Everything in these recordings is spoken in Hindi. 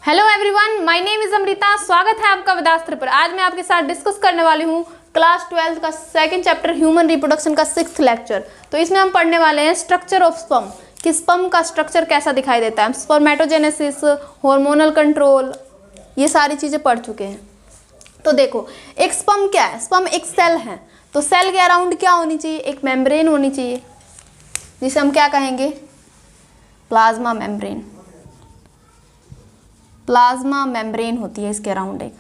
Hello everyone, my name is Amrita. स्वागत है आपका वेदास्त्र पर। आज मैं आपके साथ डिस्कस करने वाली हूँ क्लास 12 का सेकंड चैप्टर ह्यूमन रिप्रोडक्शन का 6th लेक्चर। तो इसमें हम पढ़ने वाले हैं स्ट्रक्चर ऑफ स्पर्म, कि स्पर्म का स्ट्रक्चर कैसा दिखाई देता है। स्पर्मेटोजेनेसिस, हार्मोनल कंट्रोल, ये सारी चीज़ें पढ़ चुके हैं। तो देखो, एक स्पर्म क्या है? स्पर्म एक सेल है। तो सेल के अराउंड क्या होनी चाहिए? एक मेम्ब्रेन होनी चाहिए, जिसे हम क्या कहेंगे? Plasma membrane. प्लाज्मा मेम्ब्रेन होती है इसके अराउंड, एक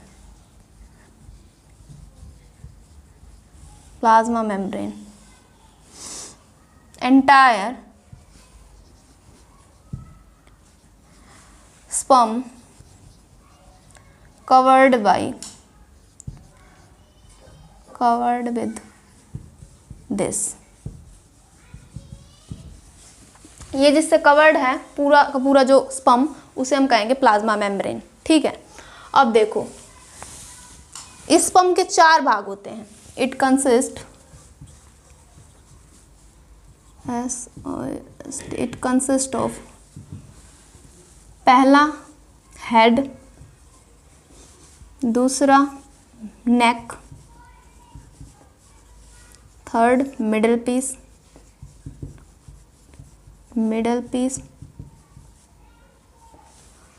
plasma membrane. Entire sperm covered with this। ये जिससे कवर्ड है पूरा का पूरा जो स्पर्म, उसे हम कहेंगे प्लाज्मा मेम्ब्रेन। ठीक है। अब देखो, इस स्पर्म के 4 भाग होते हैं। इट कंसिस्ट ऑफ, पहला हेड, दूसरा neck, third middle piece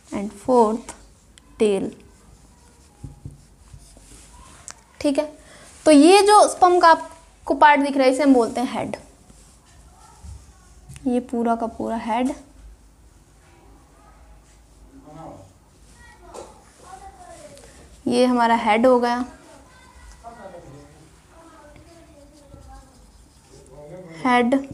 and fourth tail. ठीक है। तो ये जो स्पर्म का आपको पार्ट दिख रहा है, इसे हम बोलते हैं हेड। ये पूरा का पूरा हेड, ये हमारा हेड हो गया। हेड।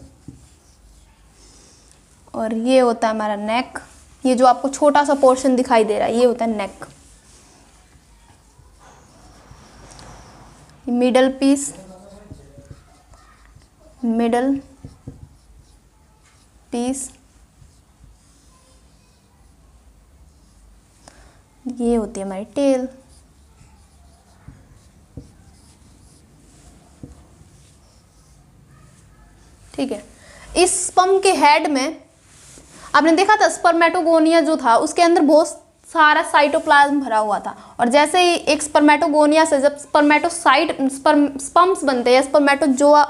और ये होता है हमारा नेक। ये जो आपको छोटा सा पोर्शन दिखाई दे रहा है, ये होता है नेक। मिडल पीस, ये होती है हमारी टेल। ठीक है। इस स्पर्म के हेड में आपने देखा था, स्पर्मेटोगोनिया जो था उसके अंदर बहुत सारा साइटोप्लाज्म भरा हुआ था। और जैसे ही एक स्पर्मेटोगोनिया से जब स्पर्म्स बनते हैं, स्पर्मेटोजोआ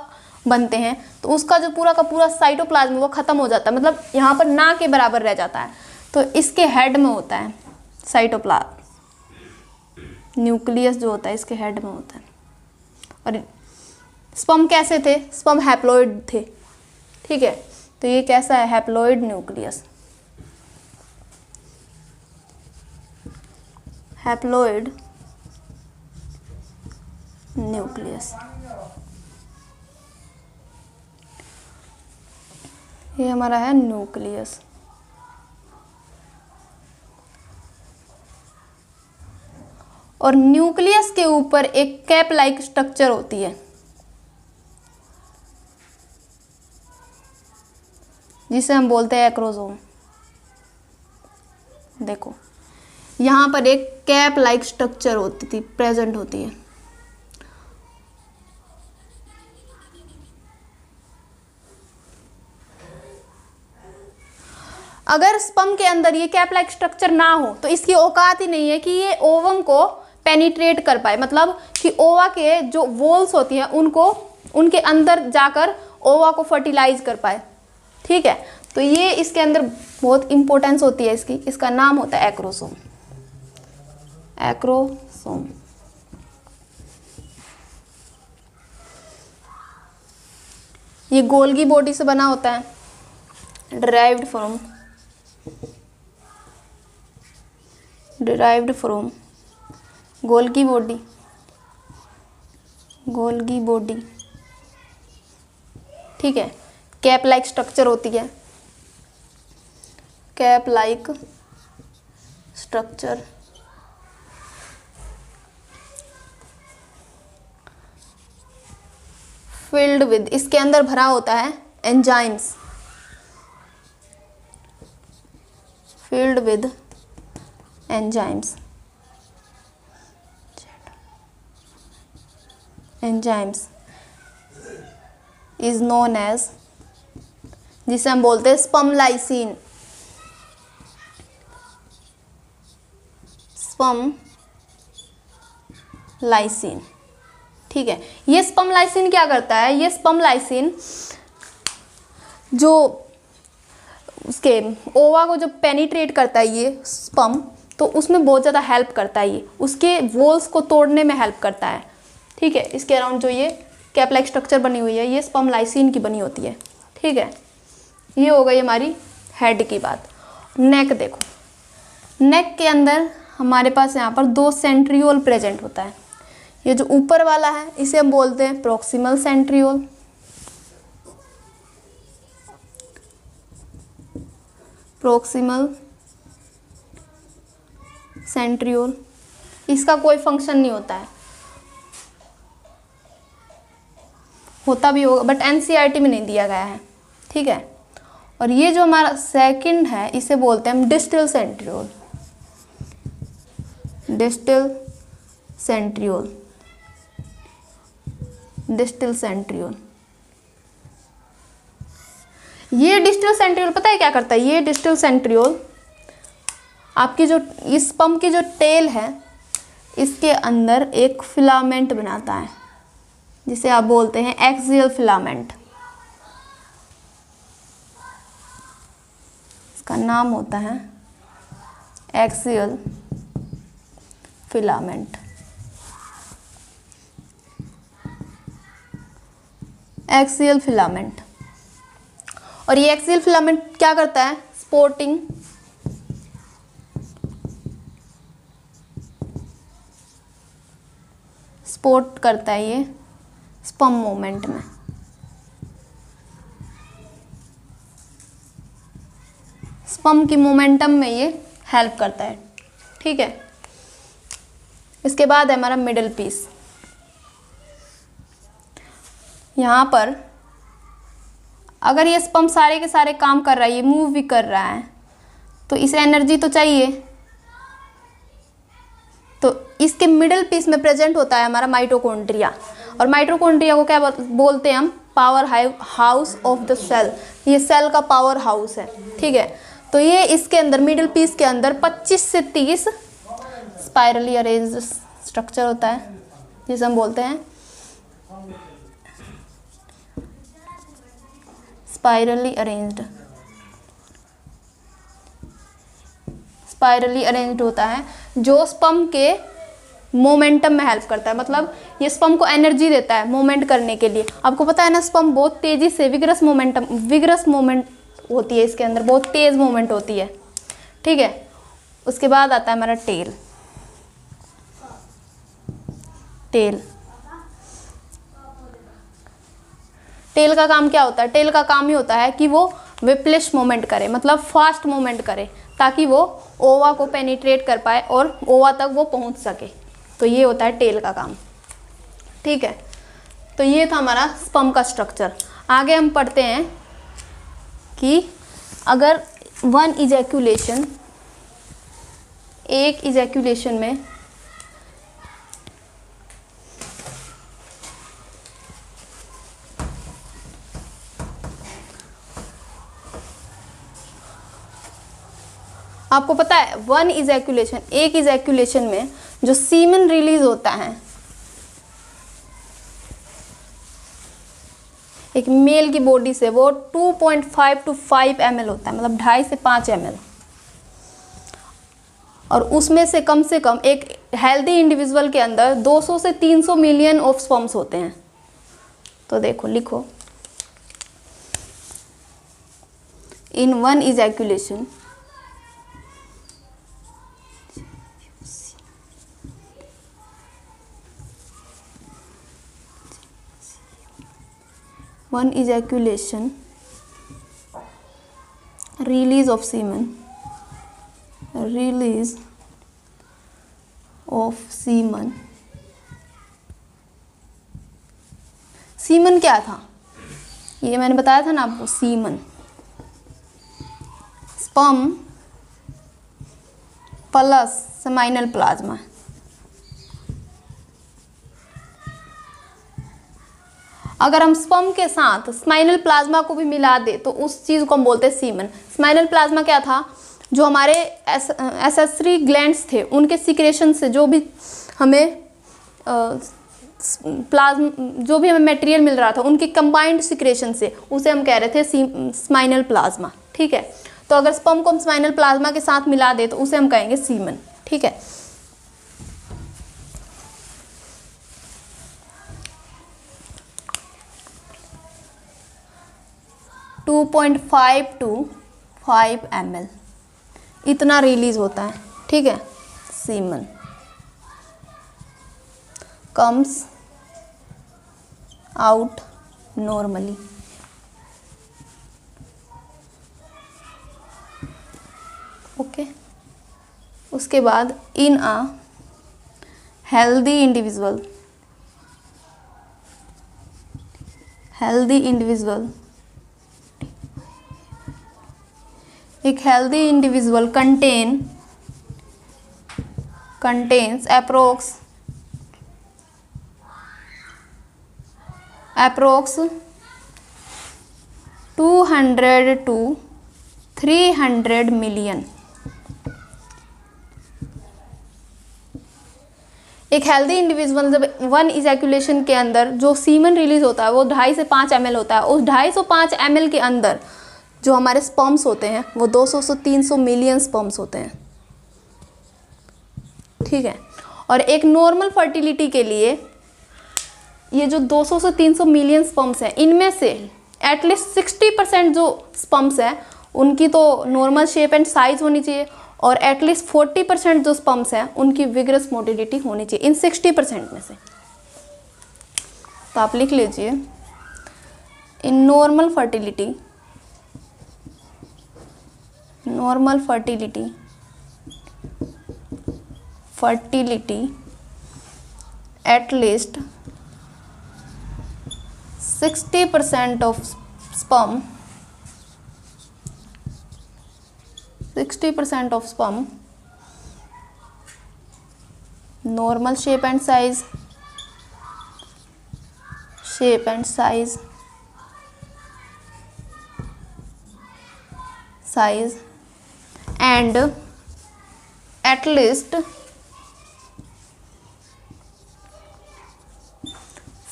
बनते हैं, तो उसका जो पूरा का पूरा साइटोप्लाज्म वो खत्म हो जाता है, मतलब यहाँ पर ना के बराबर रह जाता है। तो इसके हेड में होता है साइटोप्लाज्म। न्यूक्लियस जो होता है इसके हेड में होता है। और स्पर्म कैसे थे? स्पर्म हैप्लॉइड थे। ठीक है। तो ये कैसा है? Haploid nucleus. Haploid nucleus. ये हमारा है न्यूक्लियस। और न्यूक्लियस के ऊपर एक कैप लाइक स्ट्रक्चर होती है, जिसे हम बोलते हैं एक्रोसोम। देखो, यहाँ पर एक कैप लाइक स्ट्रक्चर होती थी, प्रेजेंट होती है। अगर स्पर्म के अंदर ये कैप लाइक स्ट्रक्चर ना हो तो इसकी औकात ही नहीं है कि ये ओवम को पेनिट्रेट कर पाए, मतलब कि ओवा के जो वॉल्स होती हैं उनको, उनके अंदर जाकर ओवा को फर्टिलाइज कर पाए। ठीक है। तो ये इसके अंदर बहुत इंपॉर्टेंस होती है इसकी। इसका नाम होता है एक्रोसोम। एक्रोसोम। ये गोल्गी बॉडी से बना होता है, डिराइव्ड फ्रॉम गोल्गी बॉडी। ठीक है। कैप लाइक स्ट्रक्चर होती है, cap like structure. Filled with, इसके अंदर भरा होता है enzymes. Filled with enzymes. Enzymes is known as, जिसे हम बोलते हैं स्पर्म लाइसिन। Sperm lysine. ठीक है, ये स्पर्म लाइसिन क्या करता है, ये स्पर्म लाइसिन जो उसके ओवा को जो पेनिट्रेट करता है ये स्पर्म, तो उसमें बहुत ज़्यादा हेल्प करता है, ये उसके वॉल्स को तोड़ने में हेल्प करता है। ठीक है, इसके अराउंड जो ये कैप लाइक स्ट्रक्चर बनी हुई है ये स्पर्म लाइसिन की बनी होती है। ठीक है, ये हो गई हमारी हेड की बात। नेक देखो, नेक के अंदर हमारे पास यहाँ पर 2 सेंट्रियोल प्रेजेंट होता है। ये जो ऊपर वाला है इसे हम बोलते हैं प्रॉक्सिमल सेंट्रियोल, प्रॉक्सिमल सेंट्रियोल। इसका कोई फंक्शन नहीं होता है, होता भी होगा बट एनसीईआरटी में नहीं दिया गया है। ठीक है, और ये जो हमारा सेकंड है इसे बोलते हैं हम distal centriole, distal centriole, distal centriole. ये डिस्टल सेंट्रियोल पता है क्या करता है, ये डिस्टल सेंट्रियोल आपकी जो इस स्पर्म की जो टेल है इसके अंदर एक फिलामेंट बनाता है जिसे आप बोलते हैं एक्सियल फिलामेंट। इसका नाम होता है एक्सियल फिलामेंट। एक्सियल फिलामेंट, और ये एक्सियल फिलामेंट क्या करता है, सपोर्टिंग सपोर्ट करता है ये स्पर्म मूवमेंट में। स्पर्म की मोमेंटम में ये हेल्प करता है। ठीक है, इसके बाद है हमारा मिडल पीस। यहाँ पर अगर ये स्पर्म सारे के सारे काम कर रहा है, ये मूव भी कर रहा है, तो इसे एनर्जी तो चाहिए, तो इसके मिडल पीस में प्रेजेंट होता है हमारा माइटोकॉन्ड्रिया। और माइटोकॉन्ड्रिया को क्या बोलते हैं हम, power house of the cell. ये सेल का पावर हाउस है। ठीक है, तो ये इसके अंदर मिडल पीस के अंदर 25 से 30 स्पाइरली अरेंज्ड स्ट्रक्चर होता है जिसे हम बोलते हैं स्पाइरली अरेंज्ड। स्पाइरली अरेंज्ड होता है जो स्पर्म के मोमेंटम में हेल्प करता है, मतलब ये स्पर्म को एनर्जी देता है मूवमेंट करने के लिए। आपको पता है ना, स्पर्म बहुत तेजी से विगरस मूवमेंट होती है, इसके अंदर बहुत तेज मूवमेंट होती है। ठीक है, उसके बाद आता है हमारा टेल। टेल का काम क्या होता है, टेल का काम ही होता है कि वो विप्लिश मूवमेंट करे, मतलब फास्ट मूवमेंट करे, ताकि वो ओवा को पेनिट्रेट कर पाए और ओवा तक वो पहुंच सके। तो ये होता है टेल का काम। ठीक है, तो ये था हमारा स्पर्म का स्ट्रक्चर। आगे हम पढ़ते हैं कि अगर एक इजैक्यूलेशन में आपको पता है एक इजैक्यूलेशन में जो सीमेन रिलीज होता है एक मेल की बॉडी से, वो 2.5 to 5 ml होता है, मतलब 2.5 से 5 ml। और उसमें से कम एक हेल्दी इंडिविजुअल के अंदर 200 से 300 मिलियन ऑफ स्पर्म्स होते हैं। तो देखो, लिखो, in one ejaculation release of semen semen क्या था, ये मैंने बताया था ना आपको, semen sperm plus seminal plasma. अगर हम स्पर्म के साथ स्माइनल प्लाज्मा को भी मिला दे तो उस चीज़ को हम बोलते हैं सीमन। स्माइनल प्लाज्मा क्या था, जो हमारे एसेसरी ग्लैंड्स थे उनके सिक्रेशन से जो भी हमें जो भी हमें मटेरियल मिल रहा था उनके कंबाइंड सिक्रेशन से, उसे हम कह रहे थे स्माइनल प्लाज्मा। ठीक है, तो अगर स्पर्म को हम स्माइनल प्लाज्मा के साथ मिला दे तो उसे हम कहेंगे सीमन। ठीक है, टू 2.5 to 5 ml इतना रिलीज होता है। ठीक है, semen comes out normally. Okay, उसके बाद इन अ हेल्दी इंडिविजुअल एक healthy individual contains approx 200 to 300 million. एक हेल्दी इंडिविजुअल जब 1 इजैकुलेशन के अंदर जो सीमन रिलीज होता है वो 2.5 से 5 ml होता है। उस 2.5 से 5 ml के अंदर जो हमारे स्पर्म्स होते हैं वो 200 से 300 मिलियन स्पर्म्स होते हैं। ठीक है, और एक नॉर्मल फर्टिलिटी के लिए ये जो 200 से 300 मिलियन स्पर्म्स हैं इनमें से एटलीस्ट 60% जो स्पर्म्स हैं उनकी तो नॉर्मल शेप एंड साइज होनी चाहिए, और एटलीस्ट 40% जो स्पर्म्स हैं उनकी विगरस मोटिलिटी होनी चाहिए इन 60% में से। तो आप लिख लीजिए, in normal fertility at least 60% of sperm normal shape and size and at least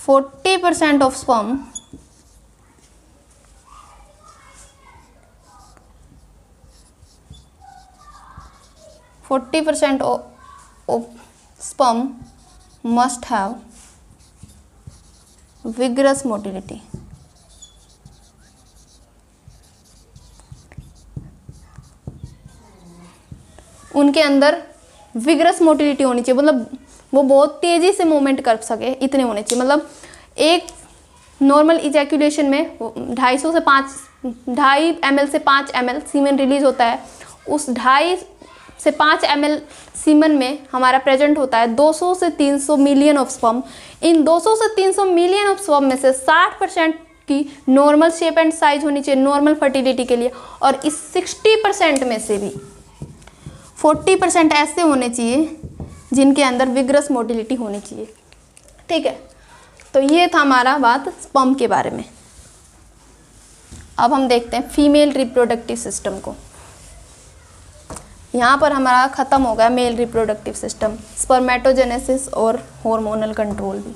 40% of sperm must have vigorous motility। उनके अंदर विगरस मोटिलिटी होनी चाहिए, मतलब वो बहुत तेज़ी से मूवमेंट कर सके, इतने होने चाहिए। मतलब एक नॉर्मल इजैकुलेशन में 2.5 ml से 5 ml सीमन रिलीज होता है। उस 2.5 से 5 ml सीमन में हमारा प्रेजेंट होता है 200 से 300 मिलियन ऑफ स्पर्म। इन 200 से 300 मिलियन ऑफ स्पर्म में से 60% की नॉर्मल शेप एंड साइज होनी चाहिए नॉर्मल फर्टिलिटी के लिए, और इस 60% में से भी 40% ऐसे होने चाहिए जिनके अंदर विगरस मोटिलिटी होनी चाहिए। ठीक है, तो ये था हमारा बात स्पर्म के बारे में। अब हम देखते हैं फीमेल रिप्रोडक्टिव सिस्टम को। यहाँ पर हमारा ख़त्म हो गया मेल रिप्रोडक्टिव सिस्टम, स्पर्मेटोजेनेसिस और हार्मोनल कंट्रोल भी।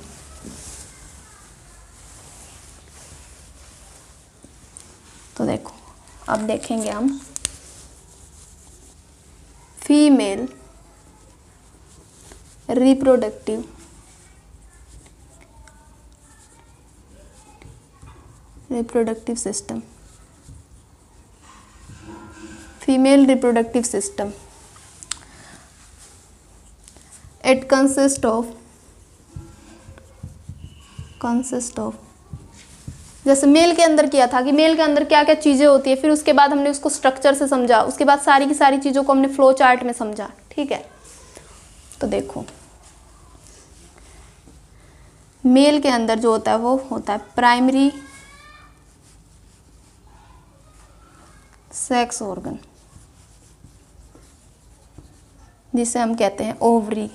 तो देखो, अब देखेंगे हम female reproductive system. Female reproductive system, it consist of जैसे मेल के अंदर किया था कि मेल के अंदर क्या क्या चीज़ें होती है, फिर उसके बाद हमने उसको स्ट्रक्चर से समझा, उसके बाद सारी की सारी चीज़ों को हमने फ्लो चार्ट में समझा। ठीक है, तो देखो मेल के अंदर जो होता है वो होता है प्राइमरी सेक्स ऑर्गन, जिसे हम कहते हैं ओवरी।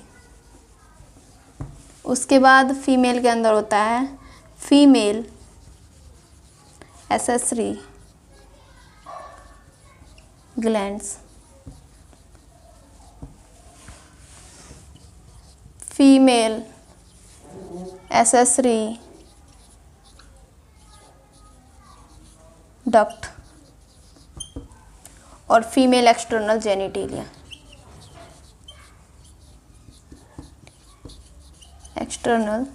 उसके बाद फीमेल के अंदर होता है female accessory glands, female accessory duct और female external genitalia. External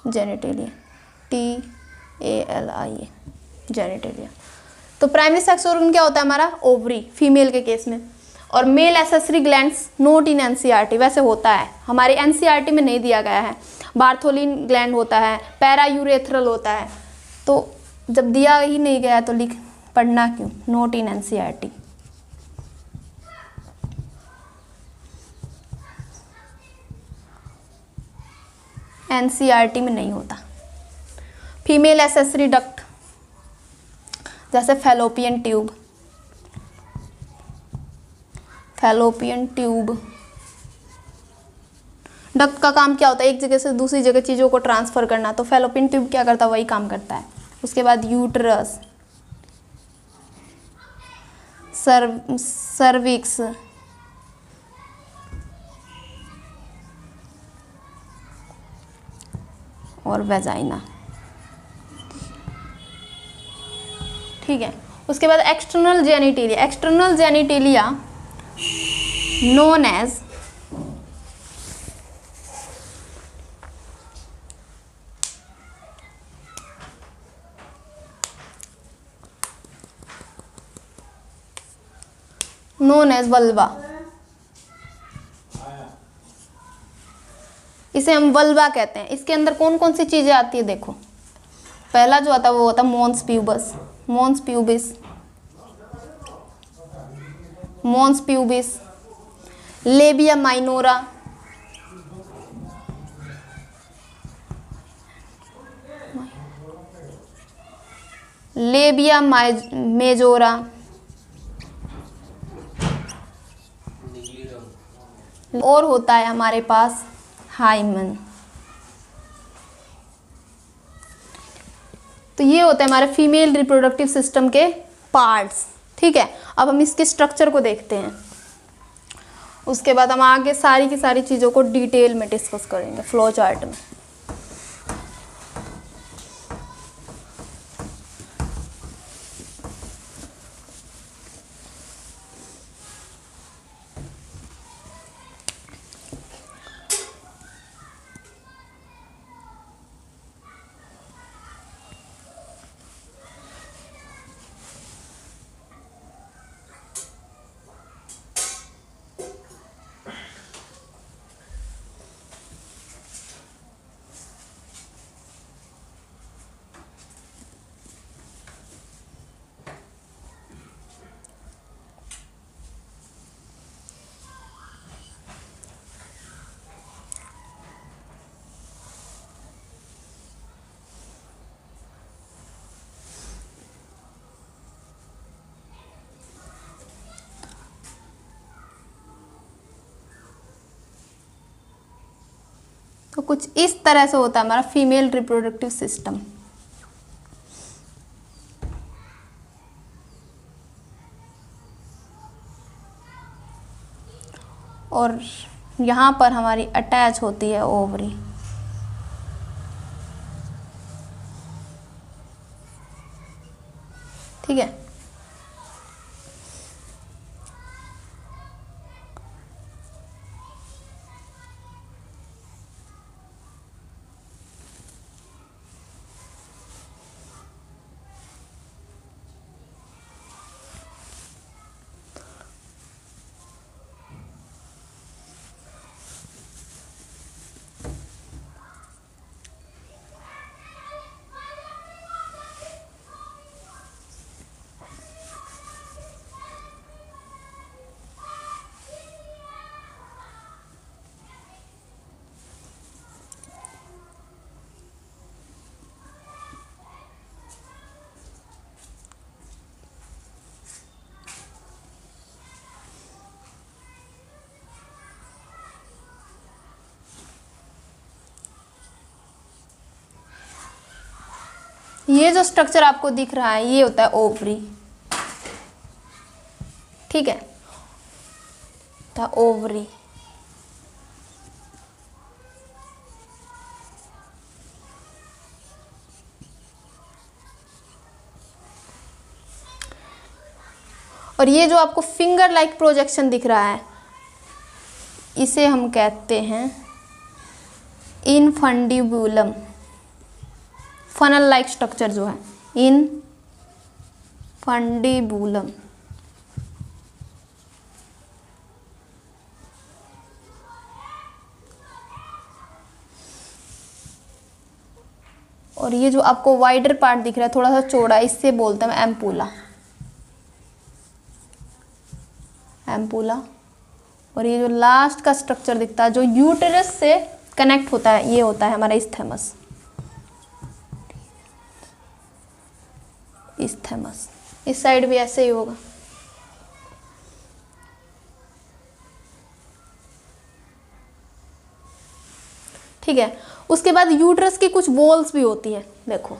genitalia, TALIA genitalia. तो प्राइमरी सेक्स ऑर्गन क्या होता है हमारा? ओवरी, फीमेल के केस में। और male accessory glands note in NCERT, वैसे होता है हमारे एनसीईआरटी में नहीं दिया गया है। बार्थोलिन ग्लैंड होता है, पैरायूरेथ्रल होता है, तो जब दिया ही नहीं गया तो लिख पढ़ना क्यों? Note in NCERT. एनसीईआरटी में नहीं होता। फीमेल एसेसरी डक्ट जैसे fallopian tube, fallopian tube. Duct का काम क्या होता है? एक जगह से दूसरी जगह चीज़ों को ट्रांसफ़र करना, तो फैलोपियन ट्यूब क्या करता है? वही काम करता है। उसके बाद यूट्रस, सर्विक्स, और वेजाइना। ठीक है। उसके बाद external genitalia. External genitalia known as vulva. इसे हम वल्वा कहते हैं। इसके अंदर कौन कौन सी चीजें आती है? देखो, पहला जो आता है वो होता है mons pubis, mons pubis, mons pubis, labia minora, labia majora, और होता है हमारे पास हाइमन। तो ये होते हैं हमारे फीमेल रिप्रोडक्टिव सिस्टम के पार्ट्स। ठीक है। अब हम इसके स्ट्रक्चर को देखते हैं, उसके बाद हम आगे सारी की सारी चीज़ों को डिटेल में डिस्कस करेंगे फ्लो चार्ट में। तो कुछ इस तरह से होता है हमारा फीमेल रिप्रोडक्टिव सिस्टम। और यहाँ पर हमारी अटैच होती है ओवरी। ठीक है। ये जो स्ट्रक्चर आपको दिख रहा है ये होता है ओवरी। ठीक है। The ovary. और ये जो आपको फिंगर लाइक प्रोजेक्शन दिख रहा है, इसे हम कहते हैं इनफंडिबुलम। फनल लाइक स्ट्रक्चर जो है इनफंडिबुलम। और ये जो आपको वाइडर पार्ट दिख रहा है, थोड़ा सा चौड़ा, इससे बोलते हैं एम्पूला। एम्पूला। और ये जो लास्ट का स्ट्रक्चर दिखता है जो यूटेरस से कनेक्ट होता है, ये होता है हमारा इस्थेमस। इस्थेमस इस साइड भी ऐसे ही होगा। ठीक है। उसके बाद यूट्रस की कुछ वॉल्स भी होती है, देखो।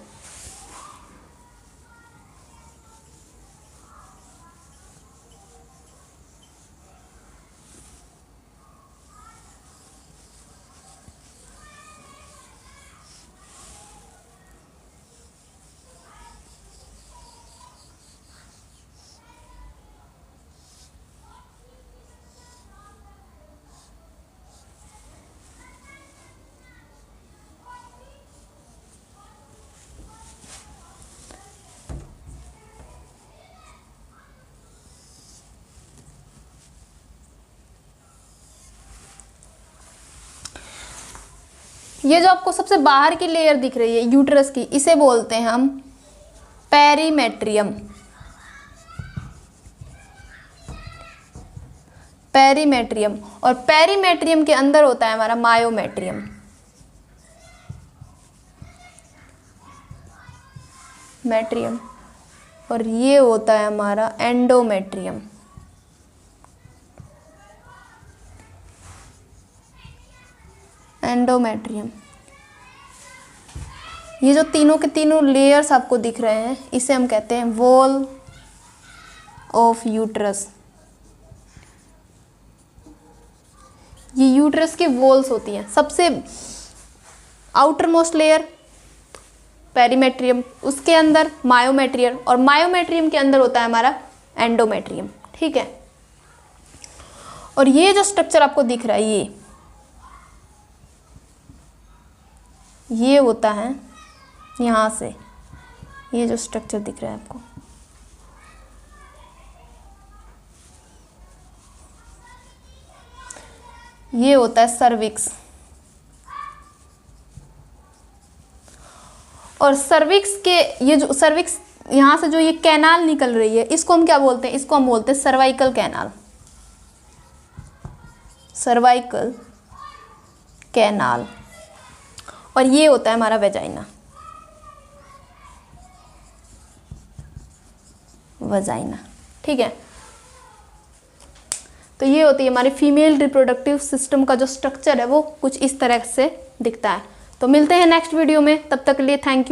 ये जो आपको सबसे बाहर की लेयर दिख रही है यूट्रस की, इसे बोलते हैं हम पेरीमेट्रियम। पेरीमेट्रियम। और पेरीमेट्रियम के अंदर होता है हमारा मायोमेट्रियम। मेट्रियम। और ये होता है हमारा एंडोमेट्रियम। एंडोमेट्रियम। ये जो तीनों के तीनों लेयर्स आपको दिख रहे हैं, इसे हम कहते हैं वॉल ऑफ यूट्रस। ये यूट्रस की वॉल्स होती हैं। सबसे आउटर मोस्ट लेयर पेरीमेट्रियम, उसके अंदर मायोमेट्रियम, और मायोमेट्रियम के अंदर होता है हमारा एंडोमेट्रियम। ठीक है। और ये जो स्ट्रक्चर आपको दिख रहा है, ये होता है यहाँ से, ये जो स्ट्रक्चर दिख रहा है आपको, ये होता है सर्विक्स। और सर्विक्स के ये जो सर्विक्स यहाँ से जो ये कैनाल निकल रही है, इसको हम क्या बोलते हैं? इसको हम बोलते हैं सर्वाइकल कैनाल। Cervical canal. और ये होता है हमारा वेजाइना। वजाइना। ठीक है। तो ये होती है हमारी फीमेल रिप्रोडक्टिव सिस्टम का जो स्ट्रक्चर है, वो कुछ इस तरह से दिखता है। तो मिलते हैं नेक्स्ट वीडियो में, तब तक के लिए थैंक यू।